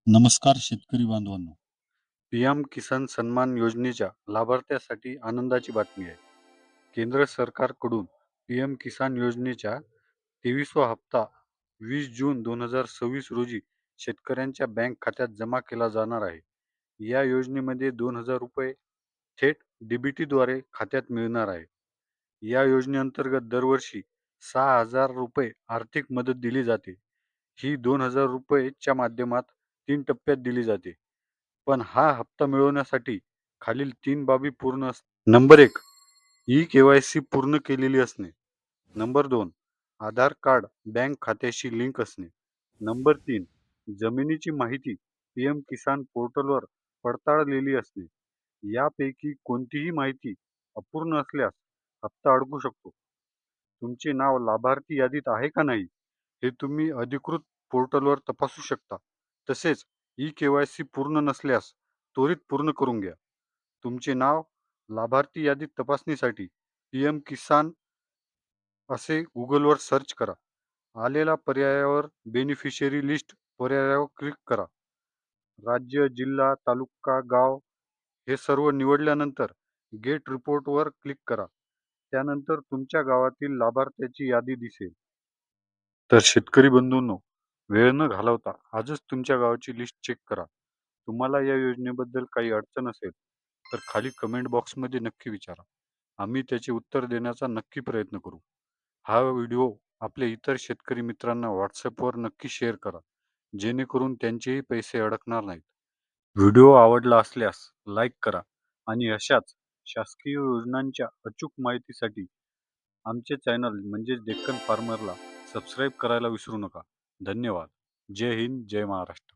नमस्कार शेतकरी बांधवांनो. पी-एम किसान सन्मान योजनेच्या लाभार्थ्यासाठी आनंदाची बातमी आहे. केंद्र सरकारकडून पी-एम किसान योजनेच्या 23वा हप्ता 20 जून 2026 रोजी शेतकऱ्यांच्या बँक खात्यात जमा केला जाणार आहे. या योजनेमध्ये ₹2000 थेट डीबीटीद्वारे खात्यात मिळणार आहे. या योजनेअंतर्गत दरवर्षी ₹6000 आर्थिक मदत दिली जाते. ही ₹2000 च्या माध्यमात 3 टप्प्यात दिली जाते. पण हा हप्ता मिळवण्यासाठी खालील 3 बाबी पूर्ण नंबर 1, ई-के-वाय-सी पूर्ण केलेली असणे. नंबर 2, आधार कार्ड बँक खात्याशी लिंक असणे. नंबर 3, जमिनीची माहिती पी-एम किसान पोर्टलवर पडताळलेली असणे. यापैकी कोणतीही माहिती अपूर्ण असल्यास हप्ता अडकू शकतो. तुमचे नाव लाभार्थी यादीत आहे का नाही, हे तुम्ही अधिकृत पोर्टलवर तपासू शकता. तसेच ई-के-वाय-सी पूर्ण नसल्यास त्वरित पूर्ण करून घ्या. तुमचे नाव लाभार्थी यादीत तपासणीसाठी पी-एम किसान असे Googleवर सर्च करा. आलेल्या पर्यायावर बेनिफिशियरी लिस्ट पर्यायावर क्लिक करा. राज्य, जिल्हा, तालुका, गाव हे सर्व निवडल्यानंतर गेट रिपोर्टवर क्लिक करा. त्यानंतर तुमच्या गावातील लाभार्थ्याची यादी दिसेल. तर शेतकरी बंधूंनो, वेळ न घालवता आजच तुमच्या गावाची लिस्ट चेक करा. तुम्हाला या योजनेबद्दल काही अडचण असेल तर खाली कमेंट बॉक्समध्ये नक्की विचारा. आम्ही त्याचे उत्तर देण्याचा नक्की प्रयत्न करू. हा व्हिडिओ आपल्या इतर शेतकरी मित्रांना व्हॉट्सॲपवर नक्की शेअर करा, जेणेकरून त्यांचेही पैसे अडकणार नाहीत. व्हिडिओ आवडला असल्यास लाईक करा आणि अशाच शासकीय योजनांच्या अचूक माहितीसाठी आमचे चॅनल म्हणजेच डेक्कन फार्मरला सबस्क्राईब करायला विसरू नका. धन्यवाद. जय हिंद, जय महाराष्ट्र.